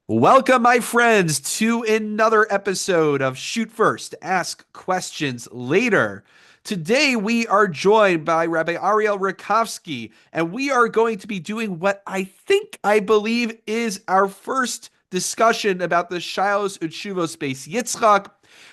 Welcome, my friends, to another episode of Shoot First, Ask Questions Later. Today, we are joined by Rabbi Ariel Rackovsky, and we are going to be doing what I believe is our first discussion about the Shilos Utshuvos Beis Yitzchak.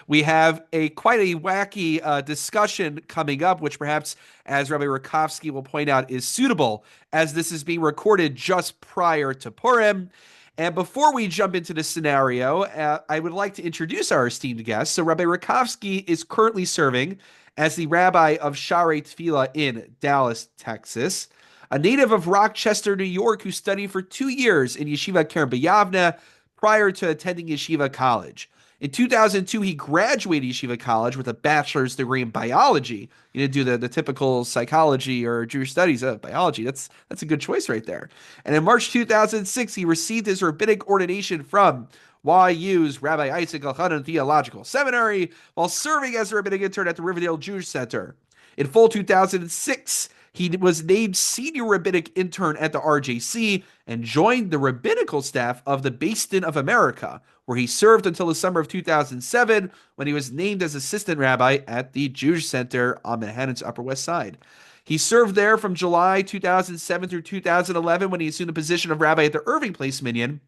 We have a quite a wacky discussion coming up, which perhaps, as Rabbi Rackovsky will point out, is suitable as this is being recorded just prior to Purim. And before we jump into the scenario, I would like to introduce our esteemed guest. So, Rabbi Rackovsky is currently serving as the rabbi of Sharei Tefillah in Dallas, Texas, a native of Rochester, New York, who studied for 2 years in Yeshiva Keren B'Yavneh prior to attending Yeshiva College. In 2002, he graduated Yeshiva College with a bachelor's degree in biology. You didn't do the typical psychology or Jewish studies of biology. That's a good choice right there. And in March 2006, he received his rabbinic ordination from YU's Rabbi Isaac Elchanan Theological Seminary while serving as a rabbinic intern at the Riverdale Jewish Center. In fall 2006, he was named senior rabbinic intern at the RJC and joined the rabbinical staff of the Beis of America, where he served until the summer of 2007 when he was named as assistant rabbi at the Jewish Center on Manhattan's Upper West Side. He served there from July 2007 through 2011 when he assumed the position of rabbi at the Irving Place Minyan.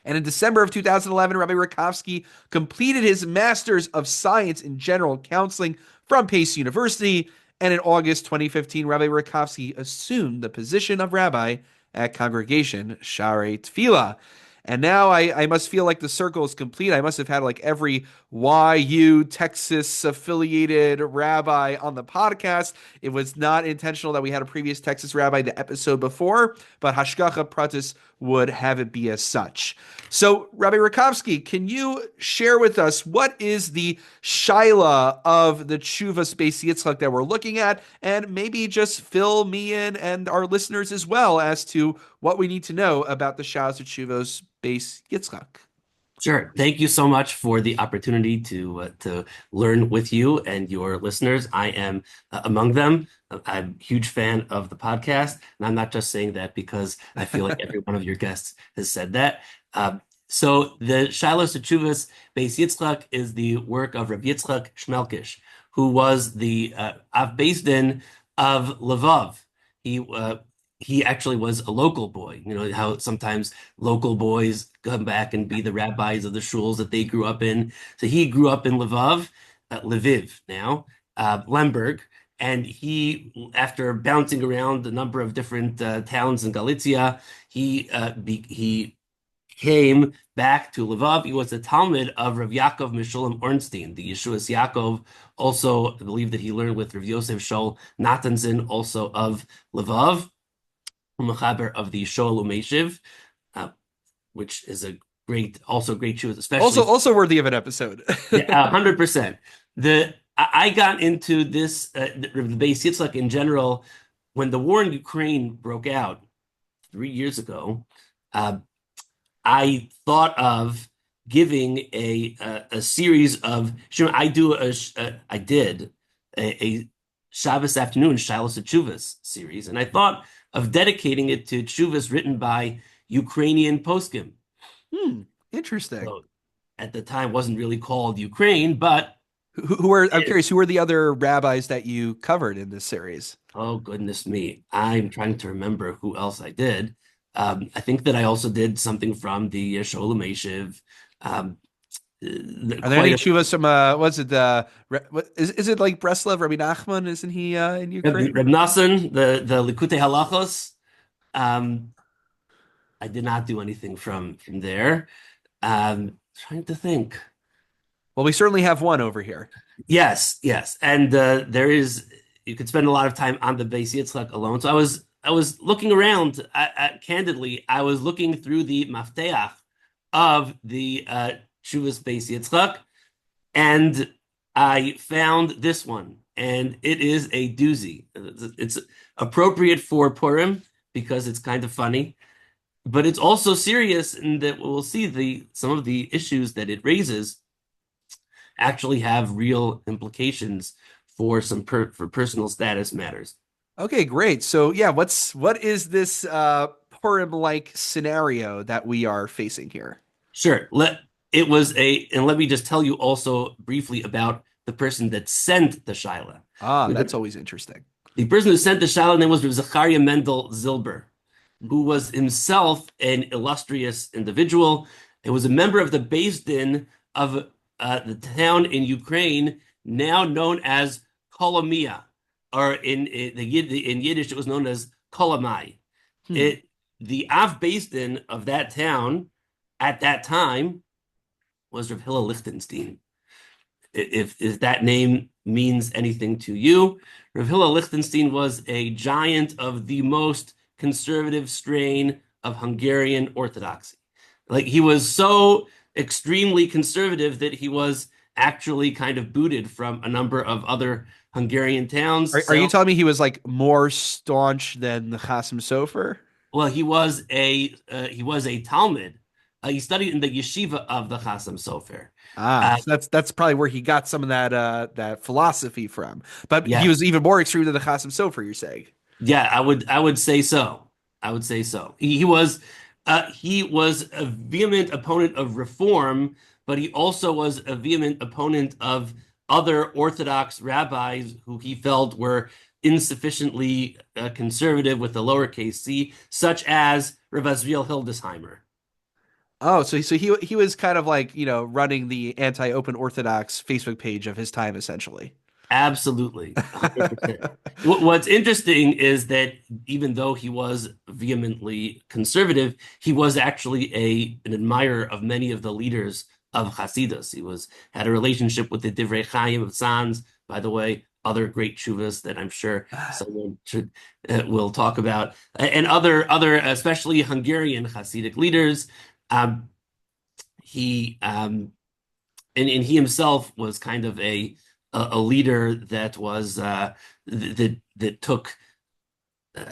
And in December of 2011, Rabbi Rackovsky completed his Master's of Science in General Counseling from Pace University. And in August 2015, Rabbi Rackovsky assumed the position of rabbi at Congregation Sharei Tefillah. And now I must feel like the circle is complete. I must have had like every YU Texas affiliated rabbi on the podcast. It was not intentional that we had a previous Texas rabbi the episode before, but Hashgacha Pratis would have it be as such. So, Rabbi Rackovsky, can you share with us what is the Shaila of the Tshuvas Beis Yitzchak that we're looking at, and maybe just fill me in and our listeners as well as to what we need to know about the Shilos of Tshuvos Beis Yitzchak? Sure. Thank you so much for the opportunity to learn with you and your listeners. I am among them. I'm a huge fan of the podcast, and I'm not just saying that because I feel like every one of your guests has said that. So the Shilos Teshuvos Beis Yitzchak is the work of Rabbi Yitzchak Shmelkish, who was the Av Beis Din of Lvov. He he actually was a local boy. You know how sometimes local boys come back and be the rabbis of the shuls that they grew up in. So he grew up in Lvov, Lviv now, Lemberg, and he, after bouncing around a number of different towns in Galicia, he came back to Lvov. He was a Talmud of Rav Yaakov Meshulam Ornstein, the Yeshuas Yaakov. Also, I believe that he learned with Rav Yosef Shol Natanson, also of Lvov, Mechaber of the Shol Umeshiv, which is a also great Jew, especially Also worthy of an episode. yeah, 100%. I got into this the Beis Yitzchak in general when the war in Ukraine broke out 3 years ago. I thought of giving a series of I did a Shabbos afternoon Shilos Teshuvos series, and I thought of dedicating it to teshuvos written by Ukrainian poskim. Hmm, interesting. So at the time wasn't really called Ukraine, but I'm curious, who were the other rabbis that you covered in this series? oh goodness me, I'm trying to remember who else I did. I think that I also did something from the Sholem Eshiv. Um, Are there any quite tshuvas from was it is it like Breslev, Rabbi Nachman? Isn't he in Reb Ukraine? Nassan, the Likutei Halachos. Um, I did not do anything from there. Trying to think. Well, we certainly have one over here. Yes, yes, and there is. You could spend a lot of time on the Beis Yitzchak alone. So I was looking around. Candidly, I was looking through the mafteach of the Shuvas Beis Yitzchak, and I found this one, and it is a doozy. It's appropriate for Purim because it's kind of funny, but it's also serious in that we'll see some of the issues that it raises actually have real implications for for personal status matters. Okay, great. So yeah, what is this Purim-like scenario that we are facing here? Sure. And let me just tell you also briefly about the person that sent the Shaila. Ah, that's The, always interesting. the person who sent the Shaila name was Reb Zachariah Mendel Zilber, who was himself an illustrious individual. He was a member of the Beis Din of the town in Ukraine, now known as Kolomia, or in Yiddish it was known as Kolomai. Hmm. It the Av Beis Din of that town at that time was Rav Hillel Lichtenstein. If that name means anything to you, Rav Hillel Lichtenstein was a giant of the most conservative strain of Hungarian Orthodoxy. Like he was so extremely conservative that he was actually kind of booted from a number of other Hungarian towns. Are you So, telling me he was like more staunch than the Chasam Sofer? well, he was a Talmud. He studied in the yeshiva of the Chasam Sofer. Ah, Uh, so that's probably where he got some of that philosophy from. But he yeah, was even more extreme than the Chasam Sofer, you're saying. Yeah, I would say so. I would say so. He was a vehement opponent of reform, but he also was a vehement opponent of other Orthodox rabbis who he felt were insufficiently conservative with the lowercase c, such as Rabbi Ariel Hildesheimer. Oh, so he was kind of like, running the anti-open Orthodox Facebook page of his time, essentially. Absolutely, 100%. What's interesting is that even though he was vehemently conservative, he was actually an admirer of many of the leaders of Hasidus. Had a relationship with the Divrei Chaim of Sanz, by the way, other great shuvas that I'm sure someone will talk about, and other especially Hungarian Hasidic leaders. Um, he he himself was kind of a leader that was that took uh,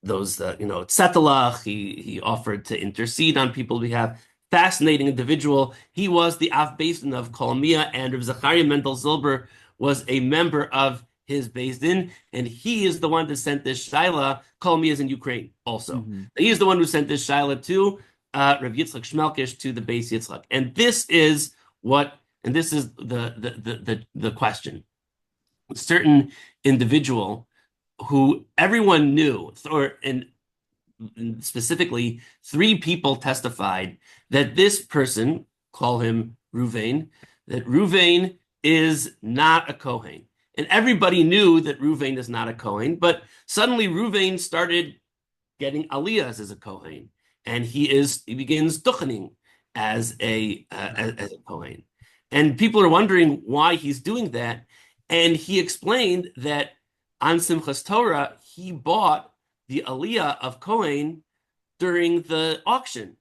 those tzedalach. He offered to intercede on people's behalf. Fascinating individual. He was the Av Beis Din of Kolomia, and Rav Zachariah Mendel Zilber was a member of his Beis Din, and he is the one that sent this shaila. Kolomia is in Ukraine also. Hmm. He is the one who sent this shaila to Rav Yitzchak Shmelkish to the Beis Yitzchak, and this is the question. A certain individual who everyone knew, and specifically three people testified that this person, call him Ruvain, that Ruvain is not a Kohen. And everybody knew that Ruvain is not a Kohen, but suddenly Ruvain started getting aliyahs as a Kohen, and he begins duchening as a Kohen. And people are wondering why he's doing that. And he explained that on Simchas Torah, he bought the aliyah of Kohen during the auction.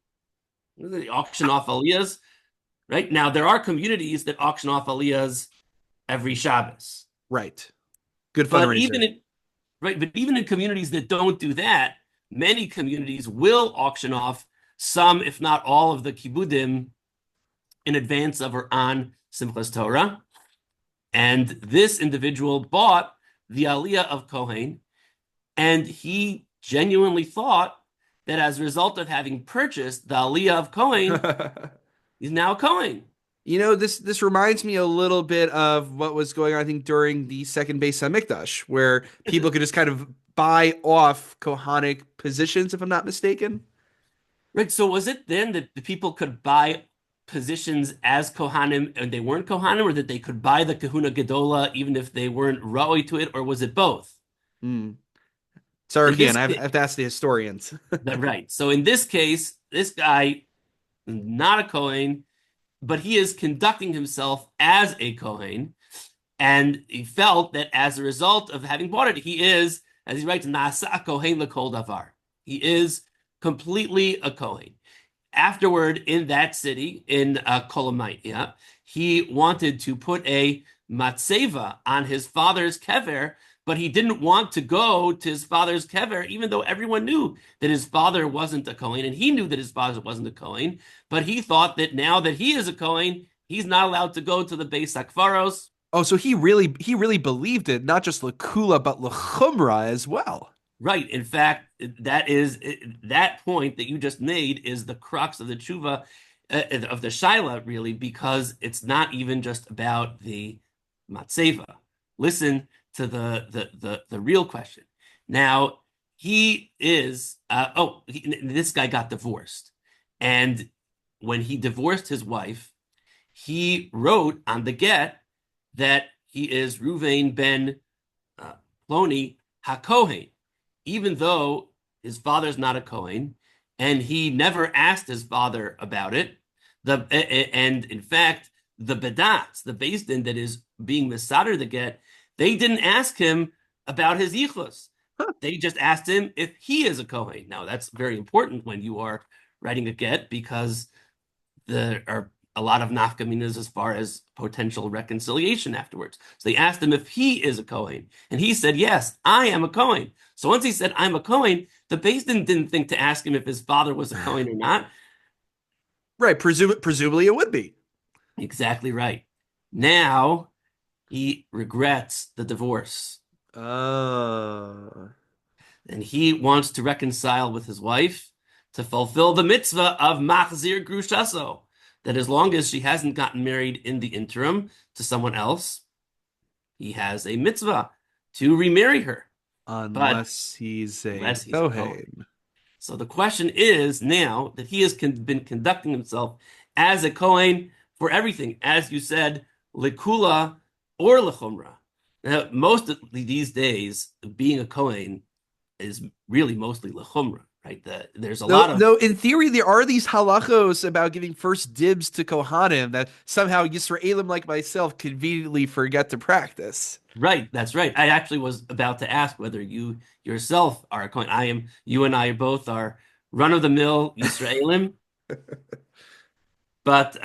The auction off aliyahs, right? Now, there are communities that auction off aliyahs every Shabbos. Right. Good But fundraiser. even in communities that don't do that, many communities will auction off some, if not all, of the kibudim in advance of or on Simchas Torah. And this individual bought the aliyah of Kohen, and he genuinely thought that as a result of having purchased the aliyah of Kohen, he's now a Kohen. This reminds me a little bit of what was going on, I think, during the second Beis Hamikdash, where people could just kind of buy off Kohanic positions, if I'm not mistaken. Right. So was it then that the people could buy positions as Kohanim and they weren't Kohanim, or that they could buy the Kehuna Gedola even if they weren't Ra'oi to it, or was it both? Hmm. Sorry, In this again, I case, have to ask the historians. right. So in this case, this guy, not a Kohen, but he is conducting himself as a Kohen. And he felt that as a result of having bought it, he is, as he writes, Nasa Kohen L'Kol Davar. He is completely a Kohen. Afterward, in that city, in Kolomaitia, he wanted to put a matzeva on his father's kever, but he didn't want to go to his father's kever, even though everyone knew that his father wasn't a Kohen, and he knew that his father wasn't a Kohen. But he thought that now that he is a Kohen, he's not allowed to go to the Beis Oh, so he really believed it, not just Lakula, but Lachumra as well. Right. In fact, that point that you just made is the crux of the tshuva of the shaila, really, because it's not even just about the matzeva. Listen to the real question. Now, this guy got divorced, and when he divorced his wife, he wrote on the get that he is Ruvain ben Ploni HaKohen, even though his father's not a Kohen, and he never asked his father about it. And in fact, the Bedats, the Beis Din that is being Mesader the get, they didn't ask him about his Yichus. They just asked him if he is a Kohen. Now, that's very important when you are writing a get because there are a lot of nafkaminas as far as potential reconciliation afterwards. So they asked him if he is a Kohen, and he said, "Yes, I am a Kohen." So once he said, "I'm a Kohen," the Beis Din didn't think to ask him if his father was a Kohen or not. Right. Presumably it would be. Exactly right. Now he regrets the divorce, Uh, and he wants to reconcile with his wife to fulfill the mitzvah of machzir grushaso, that as long as she hasn't gotten married in the interim to someone else, he has a mitzvah to remarry her, but unless he's a unless he's a Kohen. Kohen. So the question is now that he has been conducting himself as a Kohen for everything, as you said, likula or lechumra. Now, most of these days, being a Kohen is really mostly lechumra, right? There's a lot of Though in theory there are these halachos about giving first dibs to Kohanim that somehow Yisraelim like myself conveniently forget to practice. right. That's right. I actually was about to ask whether you yourself are a Kohen. I am. You and I both are run-of-the-mill Yisraelim. But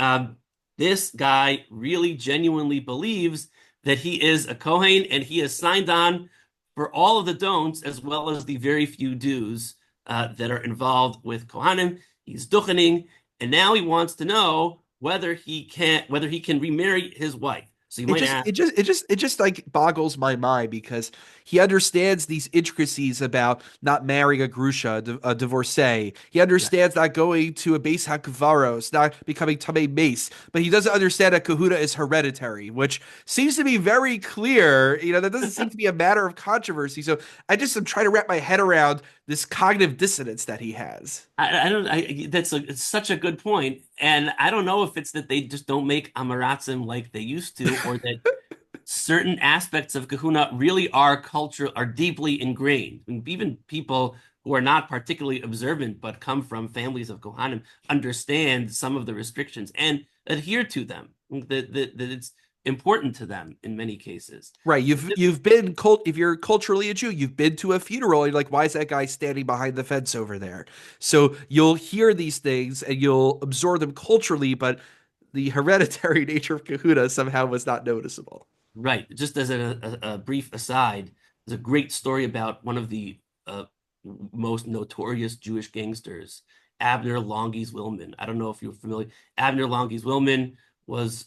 this guy really genuinely believes that he is a Kohen and he has signed on for all of the don'ts as well as the very few do's that are involved with Kohanim. He's duchening, and now he wants to know whether he can remarry his wife. So you It might just, ask, it just, it just, it just like boggles my mind because he understands these intricacies about not marrying a grusha, a divorcee. He right, understands not going to a Beis Hakvaros, not becoming tamei mace, but he doesn't understand that Kehuna is hereditary, which seems to be very clear. That doesn't seem to be a matter of controversy. So I just am trying to wrap my head around this cognitive dissonance that he has. I don't. It's such a good point, and I don't know if it's that they just don't make amaratzim like they used to, or that certain aspects of Kahuna really are deeply ingrained. And even people who are not particularly observant but come from families of Kohanim understand some of the restrictions and adhere to them. That it's important to them in many cases. Right. You've been if you're culturally a Jew, you've been to a funeral. You're like, why is that guy standing behind the fence over there? So you'll hear these things and you'll absorb them culturally, but the hereditary nature of Kahuna somehow was not noticeable. Right. Just as a brief aside, there's a great story about one of the most notorious Jewish gangsters, Abner Longies Willman. I don't know if you're familiar. Abner Longies Willman was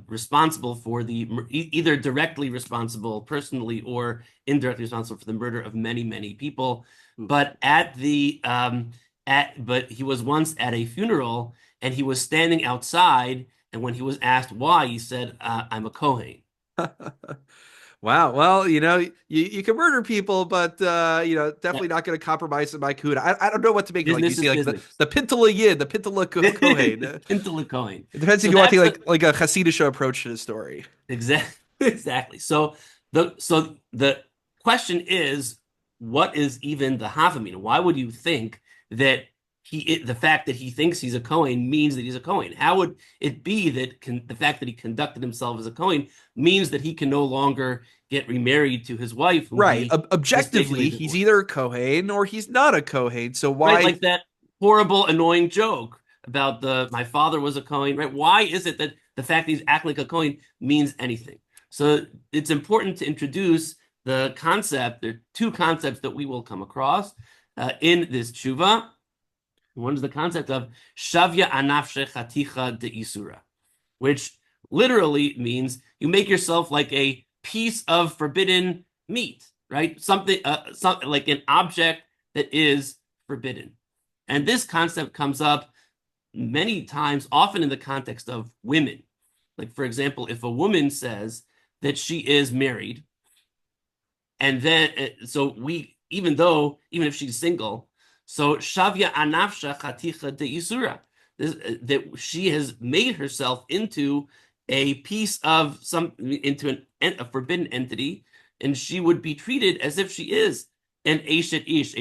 responsible for either directly responsible personally or indirectly responsible for the murder of many, many people. But but he was once at a funeral and he was standing outside. And when he was asked why, he said, "I'm a Kohen." Wow. Well, you can murder people, but definitely not going to compromise my Kahuna. I don't know what to make of, like you Business is see, like the, business. the Pintala Yid, the Pintala Kohen. Pintele Coin. It depends if So you want to that's take like a Hasidic approach to the story. exactly. So the question is, what is even the Havamina? Why would you think that the fact that he thinks he's a Kohen means that he's a Kohen? How would it be that the fact that he conducted himself as a Kohen means that he can no longer get remarried to his wife, whom Right. he mistakenly Objectively, he's divorced? either a Kohen or he's not a Kohen. So Right, why? like that horrible, annoying joke about my father was a Kohen, right? Why is it that the fact that he's acting like a Kohen means anything? So it's important to introduce the concept. There are two concepts that we will come across in this tshuva. One is the concept of shavya anafshe chaticha de isura, which literally means you make yourself like a piece of forbidden meat. right? Something like an object that is forbidden. And this concept comes up many times, often in the context of women. Like, for example, if a woman says that she is married, and then so even if she's single, so shavya anafsha chaticha de isura, that she has made herself into a piece of a forbidden entity, and she would be treated as if she is an eshet ish,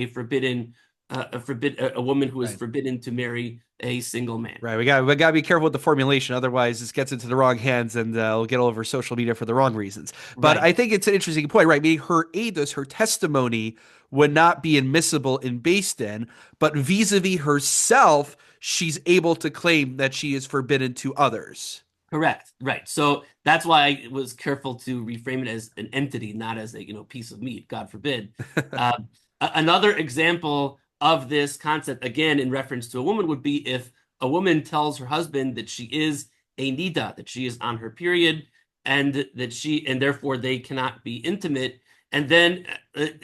a woman who is Right. forbidden to marry a single man. Right. We got to be careful with the formulation. Otherwise, this gets into the wrong hands and we'll get all over social media for the wrong reasons. But Right. I think it's an interesting point, right? Meaning her edus, her testimony would not be admissible in Beis Din, but vis-a-vis herself, she's able to claim that she is forbidden to others. Correct. Right. So that's why I was careful to reframe it as an entity, not as a piece of meat. God forbid. Uh, Another example of this concept, again in reference to a woman, would be if a woman tells her husband that she is a nida, that she is on her period, and and therefore they cannot be intimate. And then,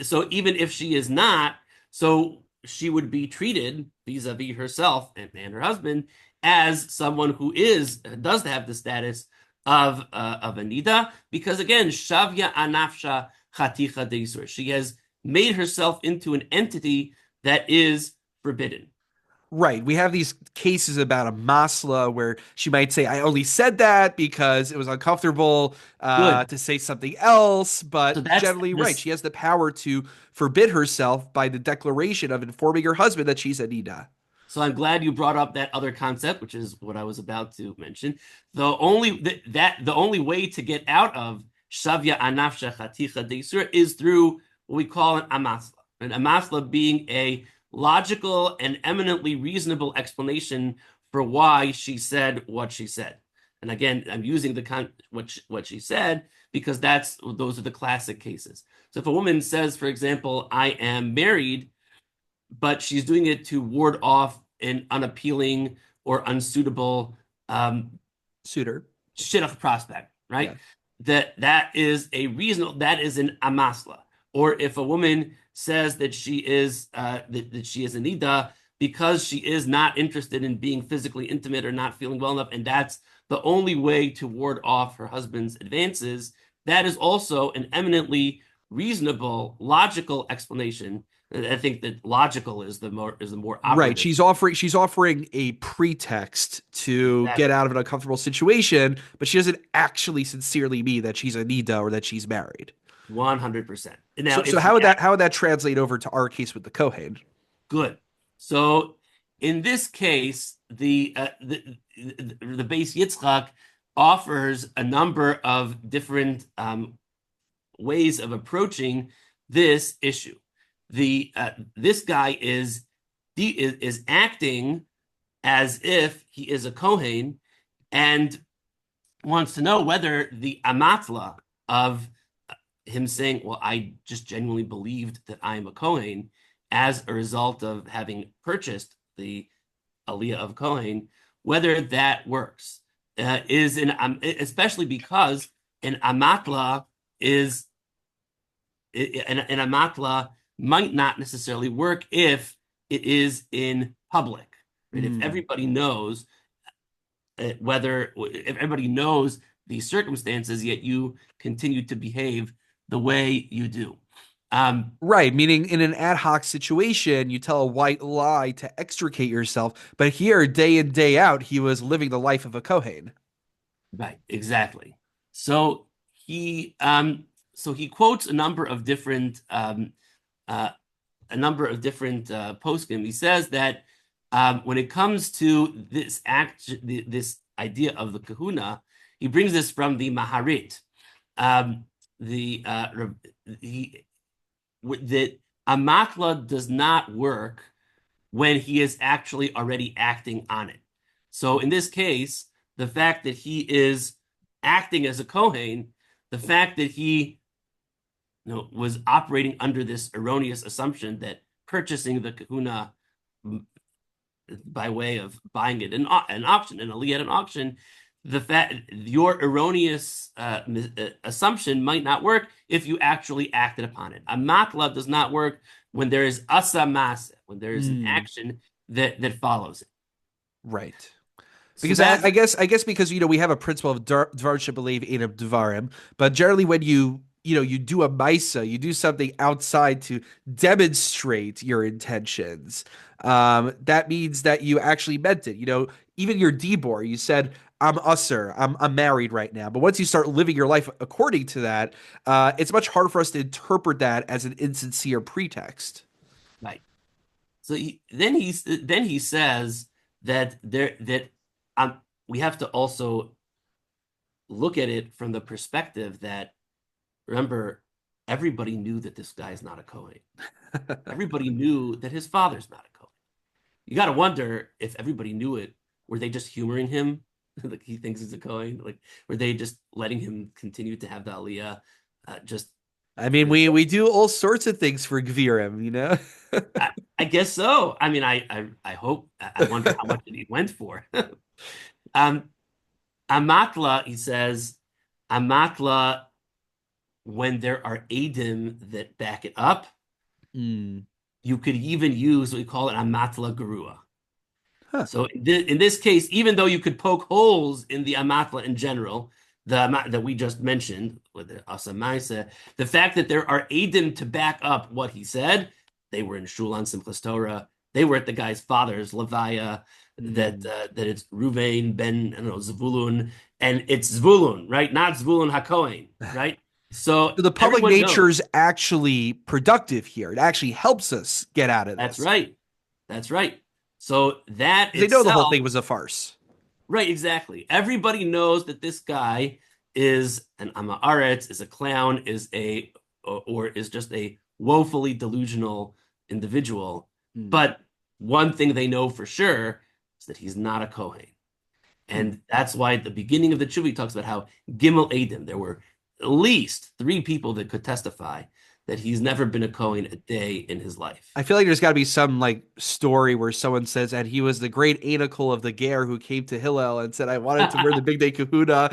so even if she is not, so she would be treated vis-a-vis herself and her husband as someone who does have the status of a nida, because again, shavya anafsha chaticha deisur. She has made herself into an entity that is forbidden. Right. We have these cases about a masla where she might say, I only said that because it was uncomfortable Good. to say something else. So But that's generally, right. this. She has the power to forbid herself by the declaration of informing her husband that she's a nida. So I'm glad you brought up that other concept, which is what I was about to mention. The only way to get out of shavya anafsha chaticha deisur is through what we call an amasla. An amasla being a logical and eminently reasonable explanation for why she said what she said. And again, I'm using what she said because those are the classic cases. So if a woman says, for example, I am married, but she's doing it to ward off an unappealing or unsuitable Suitor. shidduch prospect, Yeah. right? That is an amasla. Or if a woman says that she is that she is a nida because she is not interested in being physically intimate or not feeling well enough, and that's the only way to ward off her husband's advances, that is also an eminently reasonable, logical explanation. I think that logical is the more Right. operative. She's offering a pretext to get Exactly. out of an uncomfortable situation, but she doesn't actually sincerely mean that she's a nida or that she's married. 100%. Now, So if how she would that translate over to our case with the Kohen? good. So in this case, the Beis Yitzchak offers a number of different ways of approaching this issue. This guy is acting as if he is a Kohen and wants to know whether the amatla of him saying, well, I just genuinely believed that I'm a Kohen as a result of having purchased the Aliyah of Kohen, whether that works. Especially because an amatla is an amatla might not necessarily work if it is in public. Right? If Mm. everybody knows if everybody knows these circumstances, yet you continue to behave the way you do. Right, meaning in an ad hoc situation, you tell a white lie to extricate yourself, but here, day in, day out, he was living the life of a Kohen. Right, exactly. So he quotes uh, a number of different poskim. He says that when it comes to this idea of the Kehuna, he brings this from the Maharit. Um, the he that a matla does not work when he is actually already acting on it. So in this case, the fact that he is acting as a Kohen, the fact that he was operating under this erroneous assumption that purchasing the Kehuna by way of buying it in an auction, an aliyah at an auction, the fact your erroneous assumption might not work if you actually acted upon it. A matla does not work when there is asa masa, when there is an Hmm. action that follows it. Right. So Because I, that's I guess I guess because we have a principle of dvar shebelev ein devarim, but generally when you do a misa, you do something outside to demonstrate your intentions. That means that you actually meant it. Even your dibor, you said I'm usser, I'm married right now. But once you start living your life according to that, it's much harder for us to interpret that as an insincere pretext. right. So then he says that um, we have to also look at it from the perspective that, remember, everybody knew that this guy is not a Kohen. Everybody knew that his father's not a Kohen. You got to wonder if everybody knew it, were they just humoring him? Like he thinks he's a Kohen? Like were they just letting him continue to have the aliyah? Just I mean, because we do all sorts of things for Gvirim. I, I guess so. I mean, I hope I wonder how much he went for. um, Amatla, he says, Amatla, when there are Adim that back it up, Hmm. you could even use what we call it Amatla Garua. Huh. So in this case, even though you could poke holes in the Amatla in general, that we just mentioned with the Asamaisa, the fact that there are Adim to back up what he said, they were in Shul on Simchas Torah, they were at the guy's father's Levaya, Hmm. that it's Ruvain ben, I don't know, Zvulun, and it's Zvulun, right? Not Zvulun HaKohen, right? So So the public everyone nature knows is actually productive here. It actually helps us get out of that's this. right. That's right. So that They know the whole itself, thing was a farce. right, exactly. Everybody knows that this guy is an Amaretz, is a clown, or is just a woefully delusional individual. Hmm. But one thing they know for sure is that he's not a Kohen. Hmm. And that's why at the beginning of the Chuvi talks about how Gimel Adim, there were at least three people that could testify that he's never been a Kohen a day in his life. I feel like there's got to be some like story where someone says that he was the great anacle of the Ger who came to Hillel and said, "I wanted to wear the big day Kehuna."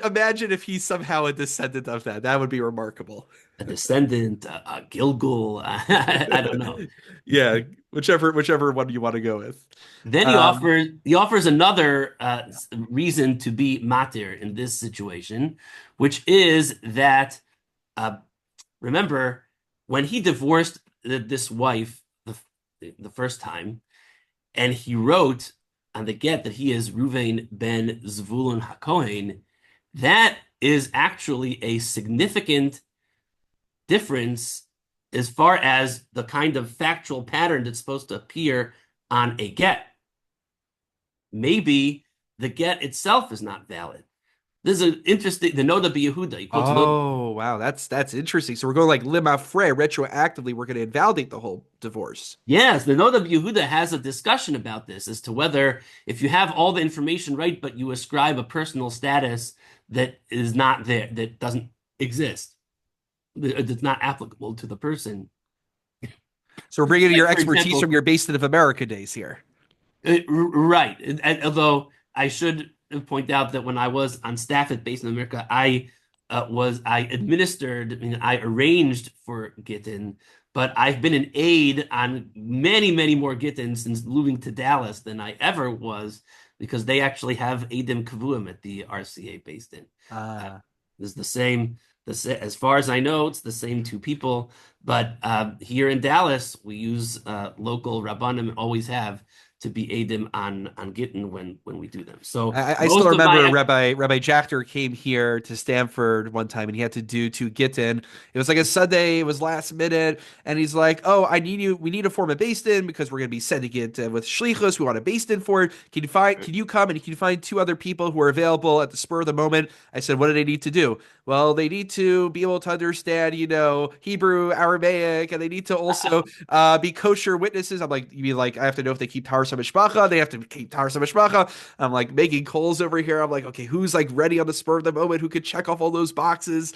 Imagine if he's somehow a descendant of that. That would be remarkable. A descendant, a Gilgul, I don't know. Yeah, whichever one you want to go with. Then Um, he offers another reason to be matir in this situation, which is that uh, remember when he divorced this wife the first time, and he wrote on the get that he is Ruvain ben Zvulun HaKohen, that is actually a significant difference as far as the kind of factual pattern that's supposed to appear on a get. Maybe the get itself is not valid. This is an interesting, the Noda Yehuda. He quotes Noda. oh wow, that's interesting. So we're going like lima fre retroactively. We're going to invalidate the whole divorce. Yes, the Noda Yehuda has a discussion about this as to whether if you have all the information right, but you ascribe a personal status that is not there, that doesn't exist, that's not applicable to the person. So we're bringing in your Like, for expertise from example, your Based of America days here. Right. Although I should point out that when I was on staff at Base in America, I administered, I mean, I arranged for Gittin, but I've been an aide on many, many more Gittins since moving to Dallas than I ever was because they actually have Aidim Kavuim at the RCA based in. Uh, Ah. it's the same, as far as I know, it's the same two people. But here in Dallas, we use local Rabbanim, always have to be Adim on Gittin when we do them. So I still most of remember my Rabbi Jachter came here to Stanford one time and he had to do two Gittin. It was like a Sunday, it was last minute, and he's like, "Oh, we need to form a based in because we're gonna be sending it with Shlichus. We want a based in for it. Can you come and can you find two other people who are available at the spur of the moment?" I said, "What do they need to do?" Well, they need to be able to understand, Hebrew, Aramaic, and they need to also be kosher witnesses. I'm like, you mean like I have to know if they keep Tar Taharas HaMishpacha. They have to keep Taharas HaMishpacha. I'm like making calls over here. I'm like, okay, who's like ready on the spur of the moment who could check off all those boxes?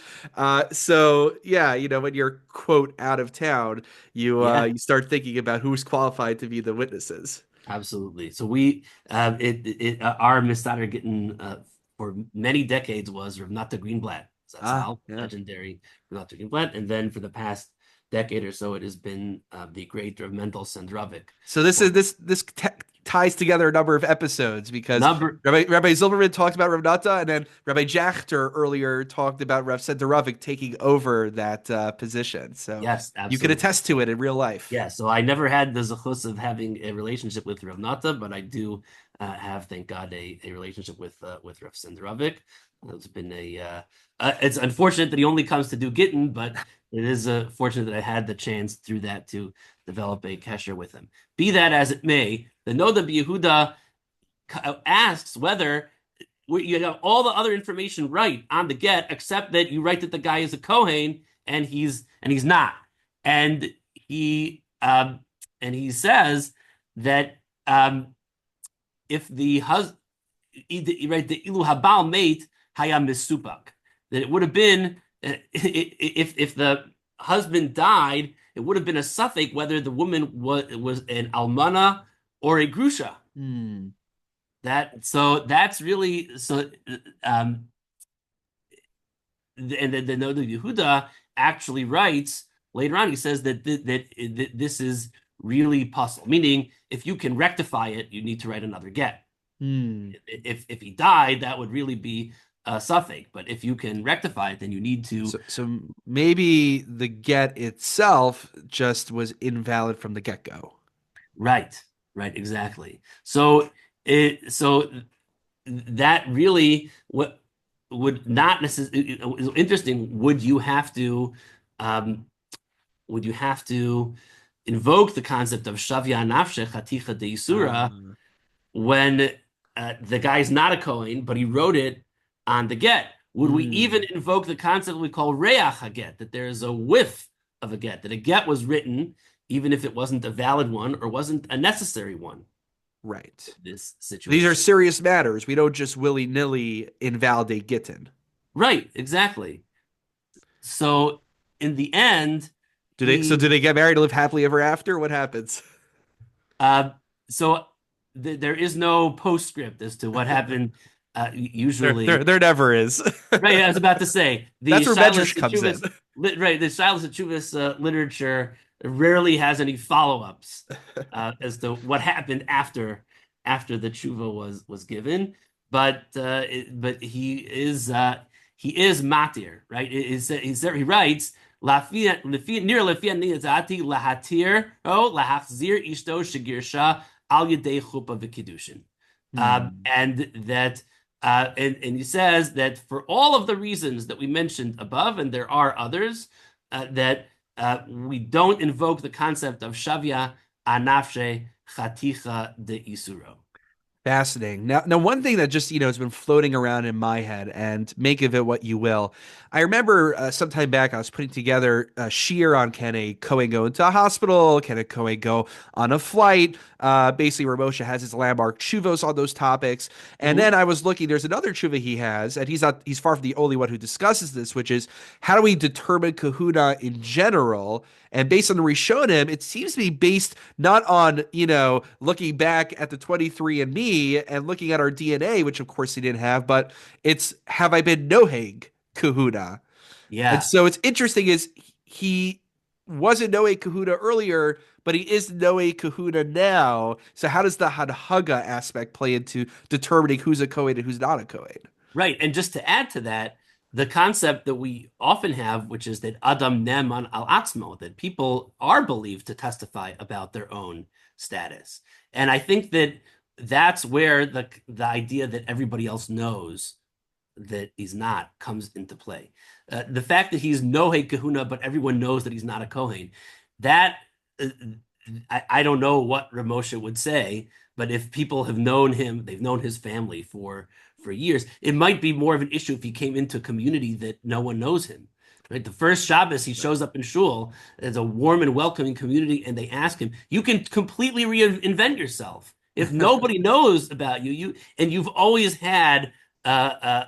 So yeah, when you're quote out of town, Yeah, you start thinking about who's qualified to be the witnesses. absolutely. So our Mistader getting for many decades was Rav Greenblatt. Ah, Zatzal, yeah. legendary Rav Greenblatt, and then for the past decade or so, it has been the great Rav Mendel Sendrovic. So this For is this ties together a number of episodes because number, Rabbi Zilberman talked about Rav Nata, and then Rabbi Jachter earlier talked about Rav Sendorovic taking over that position. So yes, you can absolutely. attest to it in real life. Yeah, so I never had the zechus of having a relationship with Rav Nata, but I do have, thank God, a relationship with Rav Senderovic. It's been it's unfortunate that he only comes to do Gittin, but it is fortunate that I had the chance through that to develop a kesher with him. Be that as it may, the Noda B'Yehuda asks whether you have all the other information right on the get, except that you write that the guy is a Kohen and he's not, and he um, and he says that if the husband, right, the ilu habal mate hayam misupak, that it would have been if the husband died, it would have been a suffix whether the woman was an almana or a grusha. Hmm. That's really so. Um, and then the Noda Yehuda actually writes later on. He says that this is really puzzle, meaning if you can rectify it, you need to write another get. Hmm. If he died, that would really be a suffix. But if you can rectify it, then you need to So maybe the get itself just was invalid from the get-go. right, right, exactly. So that really what would not necessarily interesting. Um, would you have to invoke the concept of shavya nafshe chaticha de isura Uh, when the guy's not a Kohen, but he wrote it on the get? Would we even hmm. invoke the concept we call reach a get, that there is a whiff of a get, that a get was written even if it wasn't a valid one or wasn't a necessary one Right. in this These are situation? serious matters. We don't just willy-nilly invalidate Gittin. Right, exactly. So in the end, Do he they get married and live happily ever after? What happens? uh so there is no postscript as to what happened usually. There never is. Right, yeah, I was about to say the That's where Shilas Medrash comes in. Chuvas, right? The Shilas Chuvas literature rarely has any follow-ups as to what happened after the tshuva was given, but he is matir, right? He writes Lafia niyazati lahatir lahachzir ishto shegirsha al yedei chuppah v'kiddushin, Hmm. and that. And he says that for all of the reasons that we mentioned above, and there are others, that we don't invoke the concept of shavya anafshe chaticha de isuro. Fascinating. Now, one thing that just has been floating around in my head, and make of it what you will. I remember some time back I was putting together a shear on can a Kohen go into a hospital, can a Kohen go on a flight, basically where Moshe has his landmark chuvos on those topics. And then Mhm. I was looking. There's another chuva he has, and he's far from the only one who discusses this, which is how do we determine Kehuna in general? And based on the Rishonim, it seems to be based not on, looking back at the 23andMe and looking at our DNA, which of course he didn't have, but it's have I been Noheg Kahuna? And Yeah, so it's interesting is he wasn't Noe Kahuna earlier, but he is Noe Kahuna now. So how does the Hadhaga aspect play into determining who's a Kohen and who's not a Kohen? right. And just to add to that, the concept that we often have, which is that Adam Neman al Atzmo, that people are believed to testify about their own status. And I think that that's where the idea that everybody else knows that he's not comes into play. The fact that he's Nohe Kahuna, but everyone knows that he's not a Kohen, that uh, I don't know what Ramosha would say, but if people have known him, they've known his family for years, it might be more of an issue if he came into a community that no one knows him. Right, the first Shabbos he shows up in shul as a warm and welcoming community, and they ask him, "You can completely reinvent yourself If nobody knows about you, you've always had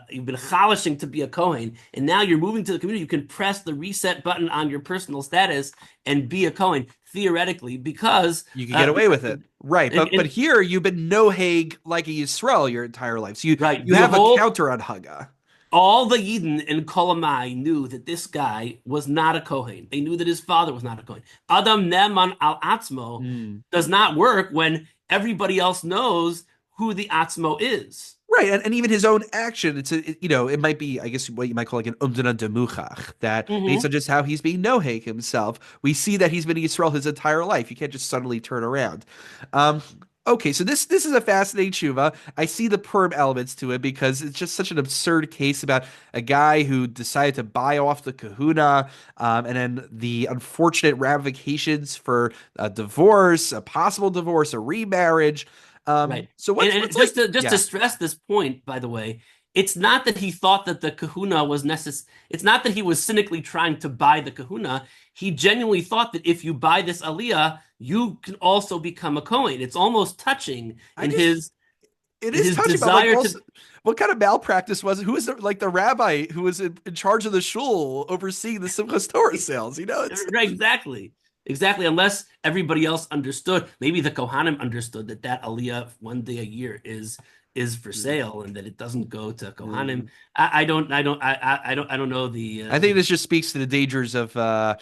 you've been chalishing to be a Kohen, and now you're moving to the community, you can press the reset button on your personal status and be a Kohen theoretically You could get away with it. Right. But and here you've been no Hague like a Yisrael your entire life. So right, you the have a whole counter on Haga. all the Yidden in Kolamai knew that this guy was not a Kohen. They knew that his father was not a Kohen. Adam Neman al Atzmo Mm. does not work when everybody else knows who the Atzmo is. Right, and even his own action, it might be, I guess, what you might call like an umdana demuchach, that based Hmm. on just how he's being nohek himself, we see that he's been Yisrael his entire life. You can't just suddenly turn around. Um, okay, so this is a fascinating tshuva. I see the perm elements to it because it's just such an absurd case about a guy who decided to buy off the Kehuna, and then the unfortunate ramifications for a divorce, a possible divorce, a remarriage. Right. So what's And like, just to yeah. stress this point, by the way, it's not that he thought that the Kahuna was necessary. It's not that he was cynically trying to buy the Kahuna. He genuinely thought that if you buy this Aliyah, you can also become a Kohen. It's almost touching I just it in is his touching, but like desire to also what kind of malpractice was it? Who was the rabbi who was in charge of the shul overseeing the Simchas Torah sales? It's right, exactly. Exactly. Unless everybody else understood, maybe the Kohanim understood that that Aliyah one day a year is for sale and that it doesn't go to Kohanim. Mm. I don't know I think this just speaks to the dangers of the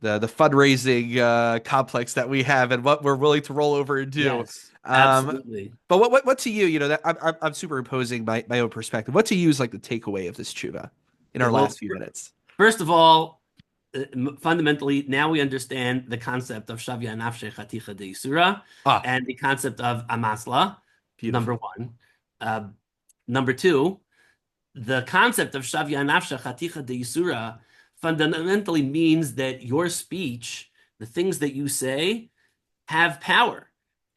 fundraising complex that we have and what we're willing to roll over and do. yes, Um, absolutely. but what to you? That I'm superimposing my own perspective. What to you is like the takeaway of this tshuva in Okay, our well, last few minutes? first of all, fundamentally, now we understand the concept of Shavya Nafshe Chaticha de Yisura Ah, and the concept of Amasla, number beautiful. one. Uh, Number two, the concept of Shavya Nafshe Chaticha de Yisura fundamentally means that your speech, the things that you say, have power.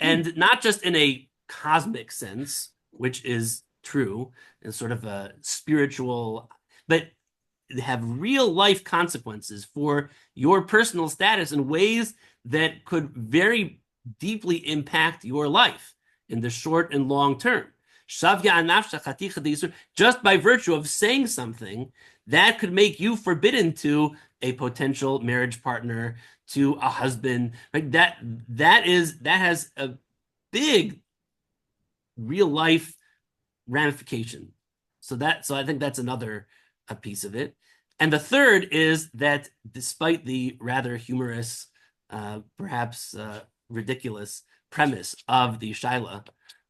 Hmm. And not just in a cosmic sense, which is true, and sort of a spiritual, but have real life consequences for your personal status in ways that could very deeply impact your life in the short and long term. Just by virtue of saying something that could make you forbidden to a potential marriage partner, to a husband, right? That has a big real life ramification. So I think that's another a piece of it. And the third is that despite the rather humorous, perhaps ridiculous premise of the Shaila,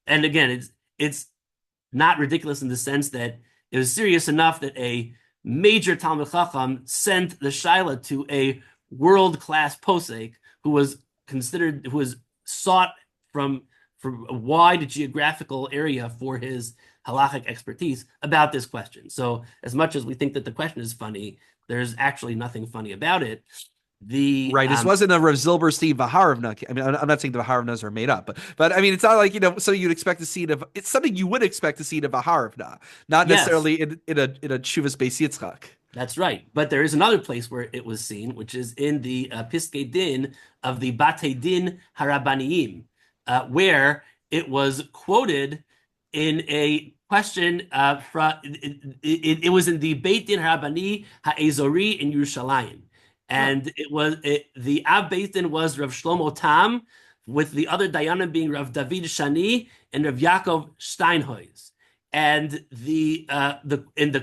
and again, it's not ridiculous in the sense that it was serious enough that a major Talmud Chacham sent the Shaila to a world-class posek who was sought from a wide geographical area for his halachic expertise about this question. So as much as we think that the question is funny, there's actually nothing funny about it. The Right. This wasn't a Rav Zilberstein Vaharovna. I mean, I'm not saying the Vaharovnas are made up, but I mean, it's not like, something you'd expect to see it's something you would expect to see in a Vaharovna, not Yes, necessarily in a Chuvas Beis Yitzchak. that's right. But there is another place where it was seen, which is in the Piskei Din of the Batei Din Harabaniyim, where it was quoted in a question from it was in the Beit Din Harabani Ha'ezori in Yerushalayim, Huh. and the Av Beit Din was Rav Shlomo Tam, with the other Dayanim being Rav David Shani and Rav Yaakov Steinhoiz, and the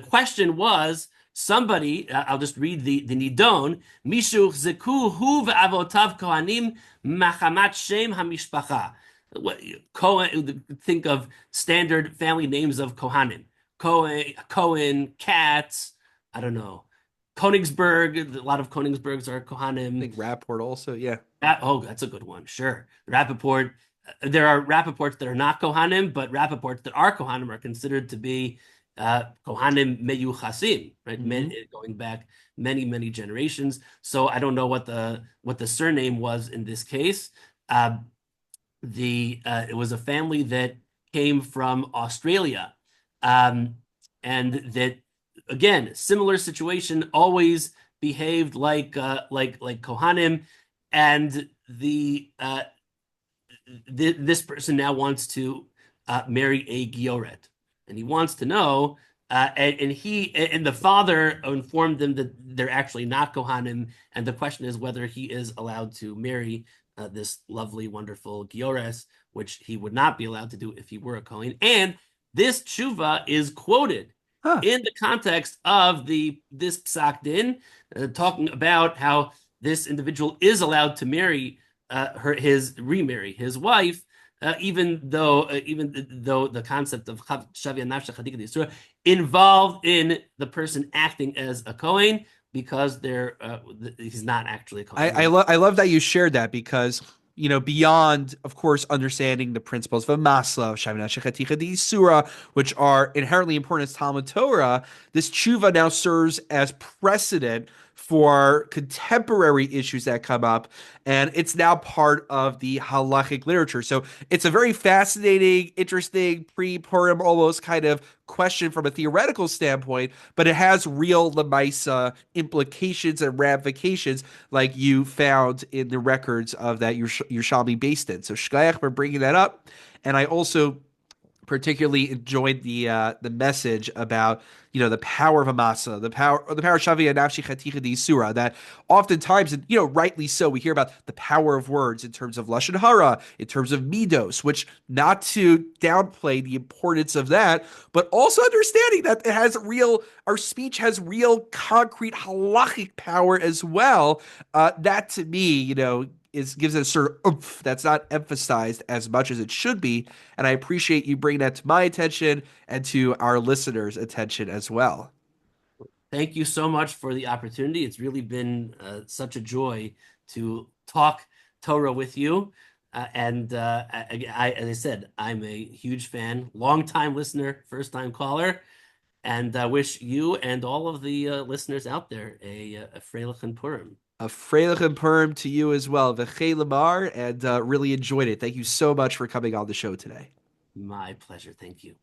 question was somebody. I'll just read the nidon. Mishu zeku hu ve'avotav kohanim machamat shem hamishpacha. Kohen, think of standard family names of Kohanim. Cohen, Katz, I don't know. Konigsberg, a lot of Konigsbergs are I Kohanim. think Rapport also, yeah. That's a good one. Sure. Rappaport, there are Rappaports that are not Kohanim, but Rappaports that are Kohanim are considered to be Kohanim Meyuchasim, right? Hmm. Going back many, many generations. So I don't know what the surname was in this case. It was a family that came from Australia, um, and that again similar situation, always behaved like Kohanim, and this person now wants to marry a Gioret, and he wants to know, and the father informed them that they're actually not Kohanim, and the question is whether he is allowed to marry this lovely, wonderful Giores, which he would not be allowed to do if he were a Kohen. And this tshuva is quoted Huh. in the context of this psak din, talking about how this individual is allowed to marry remarry his wife, even though the concept of shavia nafsha chadik yisura involved in the person acting as a Kohen because he's not actually a Kohen. I love that you shared that because beyond, of course, understanding the principles of Maslow, Shavna Shechaticha di Surah, which are inherently important as Talmud Torah, this tshuva now serves as precedent for contemporary issues that come up, and it's now part of the halachic literature. So it's a very fascinating, interesting, pre-Purim almost kind of question from a theoretical standpoint, but it has real lemaisa implications and ramifications, like you found in the records of that Yerushalmi based in. So shkayach for bringing that up, and I also particularly enjoyed the message about the power of Amasa, the power of Shavia Nafshi Chaticha di Surah. That oftentimes, and rightly so, we hear about the power of words in terms of lashon hara, in terms of midos, which not to downplay the importance of that, but also understanding that our speech has real concrete halachic power as well. That to me, gives it a sort of oomph that's not emphasized as much as it should be. And I appreciate you bringing that to my attention and to our listeners' attention as well. Thank you so much for the opportunity. It's really been such a joy to talk Torah with you. As I said, I'm a huge fan, long-time listener, first-time caller, and I wish you and all of the listeners out there a Freilich and Purim. A Freilich and Purim to you as well. V'chei lamar, and really enjoyed it. Thank you so much for coming on the show today. My pleasure. Thank you.